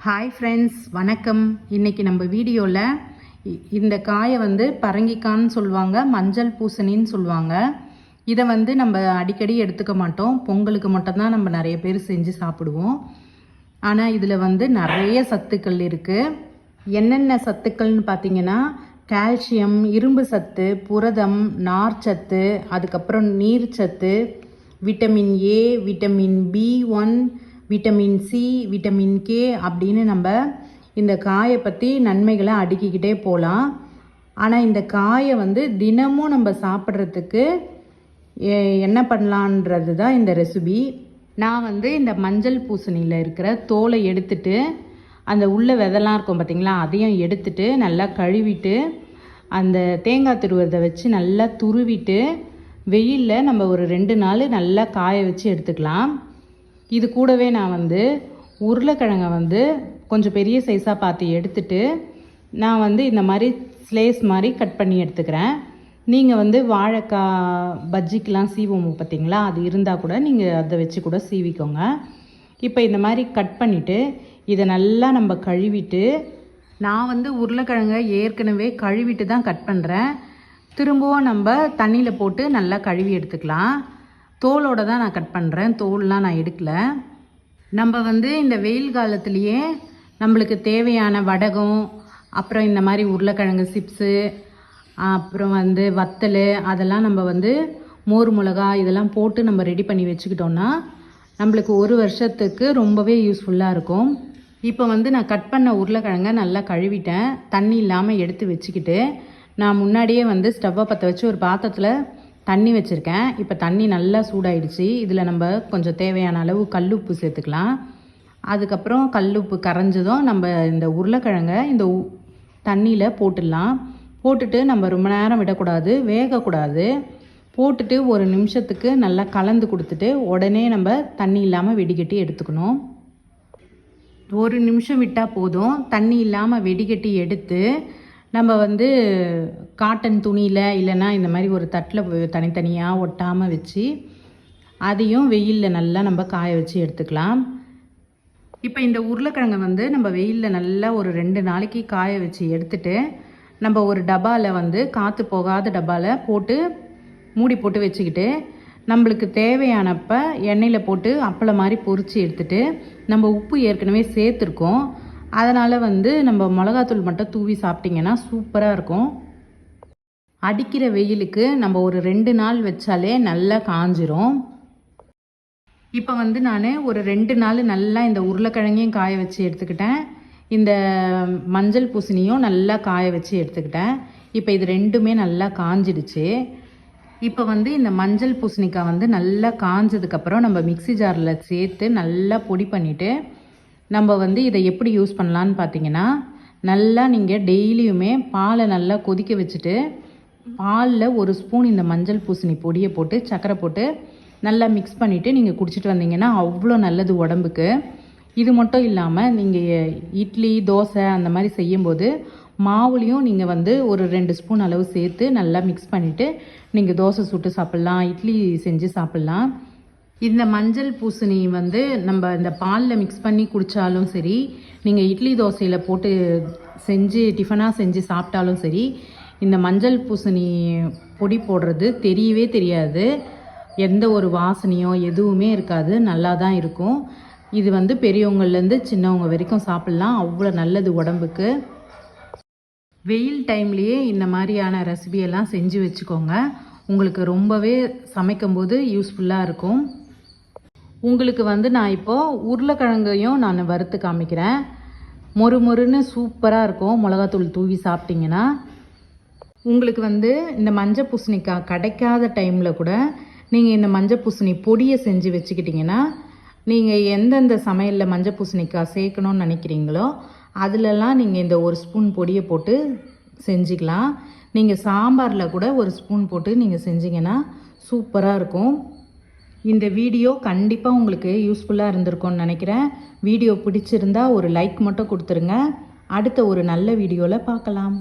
Hi friends, வணக்கம். இன்றைக்கி நம்ம வீடியோவில் இந்த காயை பரங்கிக்கான்னு சொல்லுவாங்க, மஞ்சள் பூசணின்னு சொல்லுவாங்க. இதை நம்ம அடிக்கடி எடுத்துக்க மாட்டோம். பொங்கலுக்கு மட்டும்தான் நம்ம நிறைய பேர் செஞ்சு சாப்பிடுவோம். ஆனால் இதில் நிறைய சத்துக்கள் இருக்குது. என்னென்ன சத்துக்கள்னு பார்த்தீங்கன்னா, கால்சியம், இரும்பு சத்து, புரதம், நார்ச்சத்து, அதுக்கப்புறம் நீர்ச்சத்து, vitamin A, vitamin B1, vitamin C, vitamin K அப்படின்னு நம்ம இந்த காயை பற்றி நன்மைகளை அடுக்கிக்கிட்டே போகலாம். ஆனால் இந்த காயை தினமும் நம்ம சாப்பிட்றதுக்கு என்ன பண்ணலான்றது தான் இந்த ரெசிபி. நான் இந்த மஞ்சள் பூசணியில் இருக்கிற தோலை எடுத்துட்டு, அந்த உள்ள விதெல்லாம் இருக்கும் பார்த்திங்களா, அதையும் எடுத்துட்டு நல்லா கழுவிட்டு, அந்த தேங்காய் துருவதை வச்சு நல்லா துருவிட்டு, வெயிலில் நம்ம ஒரு 2 நாள் நல்லா காய வச்சு எடுத்துக்கலாம். இது கூடவே நான் உருளைக்கிழங்கை கொஞ்சம் பெரிய சைஸாக பார்த்து எடுத்துட்டு, நான் இந்த மாதிரி ஸ்லேஸ் மாதிரி கட் பண்ணி எடுத்துக்கிறேன். நீங்கள் வாழைக்காய் பஜ்ஜிக்கெலாம் சீவோம் பார்த்திங்களா, அது இருந்தால் கூட நீங்கள் அதை வச்சு கூட சீவிக்கோங்க. இப்போ இந்த மாதிரி கட் பண்ணிவிட்டு இதை நல்லா நம்ம கழுவிட்டு, நான் உருளைக்கிழங்கை ஏற்கனவே கழுவிட்டு தான் கட் பண்ணுறேன். திரும்பவும் நம்ம தண்ணியில் போட்டு நல்லா கழுவி எடுத்துக்கலாம். தோலோடு தான் நான் கட் பண்ணுறேன், தோல்லாம் நான் எடுக்கலை. நம்ம இந்த வெயில் காலத்துலேயே நம்மளுக்கு தேவையான வடகம், அப்புறம் இந்த மாதிரி உருளைக்கிழங்கு சிப்ஸு, அப்புறம் வத்தல், அதெல்லாம் நம்ம மோர் மிளகா இதெல்லாம் போட்டு நம்ம ரெடி பண்ணி வச்சுக்கிட்டோன்னா நம்மளுக்கு 1 வருஷத்துக்கு ரொம்பவே யூஸ்ஃபுல்லாக இருக்கும். இப்போ நான் கட் பண்ண உருளைக்கிழங்கை நல்லா கழுவிட்டேன். தண்ணி இல்லாமல் எடுத்து வச்சுக்கிட்டு, நான் முன்னாடியே ஸ்டவ்வை பற்ற வச்சு ஒரு பாத்திரத்தில் தண்ணி வச்சுருக்கேன். இப்போ தண்ணி நல்லா சூடாயிடுச்சு. இதில் நம்ம கொஞ்சம் தேவையான அளவு கல்லுப்பு சேர்த்துக்கலாம். அதுக்கப்புறம் கல்லுப்பு கரைஞ்சதும் நம்ம இந்த உருளைக்கிழங்கை இந்த தண்ணியில் போட்டுடலாம். போட்டுட்டு நம்ம ரொம்ப நேரம் விடக்கூடாது, வேகக்கூடாது. போட்டுட்டு 1 நிமிஷத்துக்கு நல்லா கலந்து கொடுத்துட்டு உடனே நம்ம தண்ணி இல்லாமல் வெடிகட்டி எடுத்துக்கணும். 1 நிமிஷம் விட்டால் போதும். தண்ணி இல்லாமல் வெடிகட்டி எடுத்து நம்ம காட்டன் துணியில் இல்லைன்னா இந்த மாதிரி ஒரு தட்டில் தனித்தனியாக ஒட்டாமல் வச்சு அதையும் வெயிலில் நல்லா நம்ம காய வச்சு எடுத்துக்கலாம். இப்போ இந்த உருளைக்கிழங்கை நம்ம வெயிலில் நல்லா ஒரு 2 நாளைக்கு காய வச்சு எடுத்துட்டு, நம்ம ஒரு டப்பாவில் காற்று போகாத டப்பாவில் போட்டு மூடி போட்டு வச்சுக்கிட்டு, நம்மளுக்கு தேவையானப்போ எண்ணெயில் போட்டு அப்பளம் மாதிரி பொரித்து எடுத்துகிட்டு, நம்ம உப்பு ஏற்கனவே சேர்த்துருக்கோம், அதனால் நம்ம மிளகாத்தூள் மட்டும் தூவி சாப்பிட்டிங்கன்னா சூப்பராக இருக்கும். அடிக்கிற வெயிலுக்கு நம்ம ஒரு 2 நாள் வச்சாலே நல்லா காஞ்சிரும். இப்போ நான் ஒரு 2 நாள் நல்லா இந்த உருளைக்கிழங்கையும் காய வச்சு எடுத்துக்கிட்டேன், இந்த மஞ்சள் பூசணியும் நல்லா காய வச்சு எடுத்துக்கிட்டேன். இப்போ இது 2மே நல்லா காஞ்சிடுச்சு. இப்போ இந்த மஞ்சள் பூசணிக்காய் நல்லா காஞ்சதுக்கப்புறம் நம்ம மிக்ஸி ஜாரில் சேர்த்து நல்லா பொடி பண்ணிவிட்டு, நம்ம இதை எப்படி யூஸ் பண்ணலான்னு பார்த்தீங்கன்னா, நல்லா நீங்கள் டெய்லியுமே பாலை நல்லா கொதிக்க வச்சுட்டு, பாலில் 1 ஸ்பூன் இந்த மஞ்சள் பூசணி பொடியை போட்டு சர்க்கரை போட்டு நல்லா மிக்ஸ் பண்ணிவிட்டு நீங்கள் குடிச்சிட்டு வந்தீங்கன்னா அவ்வளோ நல்லது உடம்புக்கு. இது மட்டும் இல்லாமல் நீங்கள் இட்லி, தோசை அந்த மாதிரி செய்யும்போது மாவுலேயும் நீங்கள் ஒரு 2 ஸ்பூன் அளவு சேர்த்து நல்லா மிக்ஸ் பண்ணிவிட்டு நீங்கள் தோசை சுட்டு சாப்பிட்லாம், இட்லி செஞ்சு சாப்பிட்லாம். இந்த மஞ்சள் பூசணி நம்ம இந்த பாலில் மிக்ஸ் பண்ணி குடித்தாலும் சரி, நீங்கள் இட்லி தோசையில் போட்டு செஞ்சு டிஃபனாக செஞ்சு சாப்பிட்டாலும் சரி, இந்த மஞ்சள் பூசணி பொடி போடுறது தெரியவே தெரியாது. எந்த ஒரு வாசனையோ எதுவுமே இருக்காது, நல்லா தான் இருக்கும். இது பெரியவங்கள்லேருந்து சின்னவங்க வரைக்கும் சாப்பிட்லாம், அவ்வளோ நல்லது உடம்புக்கு. வெயில் டைம்லேயே இந்த மாதிரியான ரெசிபியெல்லாம் செஞ்சு வச்சுக்கோங்க, உங்களுக்கு ரொம்பவே சமைக்கும்போது யூஸ்ஃபுல்லாக இருக்கும். உங்களுக்கு நான் இப்போது உருளைக்கிழங்கையும் நான் வறுத்து காமிக்கிறேன். மொறுன்னு சூப்பராக இருக்கும் மிளகாத்தூள் தூவி சாப்பிட்டிங்கன்னா. உங்களுக்கு இந்த மஞ்சள் பூசணிக்காய் கிடைக்காத டைமில் கூட நீங்கள் இந்த மஞ்சள் பூசணி பொடியை செஞ்சு வச்சுக்கிட்டிங்கன்னா, நீங்கள் எந்தெந்த சமையலில் மஞ்சள் பூசணிக்காய் சேர்க்கணும்னு நினைக்கிறீங்களோ அதிலெல்லாம் நீங்கள் இந்த 1 ஸ்பூன் பொடியை போட்டு செஞ்சுக்கலாம். நீங்கள் சாம்பாரில் கூட 1 ஸ்பூன் போட்டு நீங்கள் செஞ்சிங்கன்னா சூப்பராக இருக்கும். இந்த வீடியோ கண்டிப்பாக உங்களுக்கு யூஸ்ஃபுல்லாக இருந்திருக்கும்னு நினைக்கிறேன். வீடியோ பிடிச்சிருந்தா ஒரு லைக் மட்டும் கொடுத்துருங்க. அடுத்த ஒரு நல்ல வீடியோவில் பார்க்கலாம்.